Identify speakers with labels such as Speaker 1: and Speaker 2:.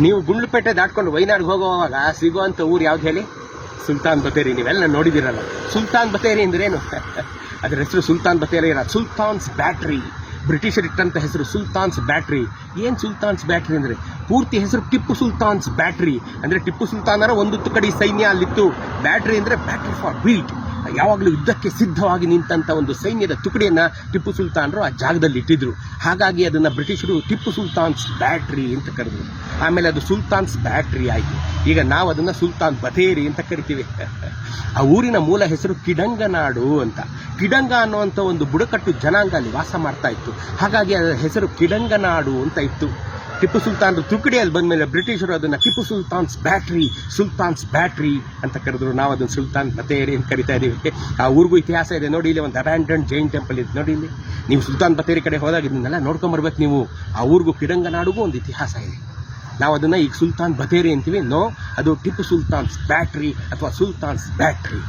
Speaker 1: ನೀವು ಗುಂಡ್ಲುಪೇಟೆ ದಾಟ್ಕೊಂಡು ವೈನಾಡ್ಗೆ ಹೋಗುವಾಗ ಸಿಗುವಂಥ ಊರು ಯಾವ್ದು ಹೇಳಿ? ಸುಲ್ತಾನ್ ಬತ್ತೇರಿ. ನೀವೆಲ್ಲ ನೋಡಿದಿರಲ್ಲ. ಸುಲ್ತಾನ್ ಬತ್ತೇರಿ ಅಂದ್ರೇನು? ಅದರ ಹೆಸರು ಸುಲ್ತಾನ್ ಬತ್ತೇರಿ ಇರ ಸುಲ್ತಾನ್ಸ್ ಬ್ಯಾಟ್ರಿ. ಬ್ರಿಟಿಷರ್ ಇಟ್ಟಂಥ ಹೆಸರು ಸುಲ್ತಾನ್ಸ್ ಬ್ಯಾಟ್ರಿ. ಏನು ಸುಲ್ತಾನ್ಸ್ ಬ್ಯಾಟ್ರಿ ಅಂದರೆ ಪೂರ್ತಿ ಹೆಸರು ಟಿಪ್ಪು ಸುಲ್ತಾನ್ಸ್ ಬ್ಯಾಟ್ರಿ. ಅಂದರೆ ಟಿಪ್ಪು ಸುಲ್ತಾನರ ಒಂದು ತುಕಡಿ ಸೈನ್ಯ ಅಲ್ಲಿತ್ತು. ಬ್ಯಾಟ್ರಿ ಅಂದರೆ ಬ್ಯಾಟ್ರಿ ಫಾರ್ ಬೀಟ್, ಯಾವಾಗಲೂ ಯುದ್ಧಕ್ಕೆ ಸಿದ್ಧವಾಗಿ ನಿಂತಂಥ ಒಂದು ಸೈನ್ಯದ ತುಕಡಿಯನ್ನು ಟಿಪ್ಪು ಸುಲ್ತಾನರು ಆ ಜಾಗದಲ್ಲಿ ಇಟ್ಟಿದ್ರು. ಹಾಗಾಗಿ ಅದನ್ನು ಬ್ರಿಟಿಷರು ಟಿಪ್ಪು ಸುಲ್ತಾನ್ಸ್ ಬ್ಯಾಟ್ರಿ ಅಂತ ಕರೆದ್ರು. ಆಮೇಲೆ ಅದು ಸುಲ್ತಾನ್ಸ್ ಬ್ಯಾಟ್ರಿ ಆಯಿತು. ಈಗ ನಾವು ಅದನ್ನು ಸುಲ್ತಾನ್ ಬತೇರಿ ಅಂತ ಕರಿತೀವಿ. ಆ ಊರಿನ ಮೂಲ ಹೆಸರು ಕಿಡಂಗನಾಡು ಅಂತ. ಕಿಡಂಗ ಅನ್ನುವಂಥ ಒಂದು ಬುಡಕಟ್ಟು ಜನಾಂಗ ಅಲ್ಲಿ ವಾಸ ಮಾಡ್ತಾ ಇತ್ತು. ಹಾಗಾಗಿ ಅದರ ಹೆಸರು ಕಿಡಂಗನಾಡು ಅಂತ ಇತ್ತು. ಟಿಪ್ಪು ಸುಲ್ತಾನರು ತುಕಡಿಯಲ್ಲಿ ಬಂದಮೇಲೆ ಬ್ರಿಟಿಷರು ಅದನ್ನು ಟಿಪ್ಪು ಸುಲ್ತಾನ್ಸ್ ಬ್ಯಾಟ್ರಿ ಅಂತ ಕರೆದ್ರು. ನಾವು ಅದನ್ನು ಸುಲ್ತಾನ್ ಬತೇರಿ ಅಂತ ಕರಿತಾ ಇದ್ದೀವಿ. ಆ ಊರಿಗೂ ಇತಿಹಾಸ ಇದೆ ನೋಡಿ. ಇಲ್ಲಿ ಒಂದು ಅಬ್ಯಾಂಡನ್ಡ್ ಜೈನ್ ಟೆಂಪಲ್ ಇದೆ ನೋಡಿ. ಇಲ್ಲಿ ನೀವು ಸುಲ್ತಾನ್ ಬತೇರಿ ಕಡೆ ಹೋದಾಗ ಇದನ್ನೆಲ್ಲ ನೋಡ್ಕೊಂಬರ್ಬೇಕು ನೀವು. ಆ ಊರಿಗೂ ಕಿಡಂಗನಾಡಿಗೂ ಒಂದು ಇತಿಹಾಸ ಇದೆ. ನಾವು ಅದನ್ನು ಈಗ ಸುಲ್ತಾನ್ ಬತೇರಿ ಅಂತೀವಿ. ನೋ, ಅದು ಟಿಪ್ಪು ಸುಲ್ತಾನ್ಸ್ ಬ್ಯಾಟ್ರಿ ಅಥವಾ ಸುಲ್ತಾನ್ಸ್ ಬ್ಯಾಟ್ರಿ.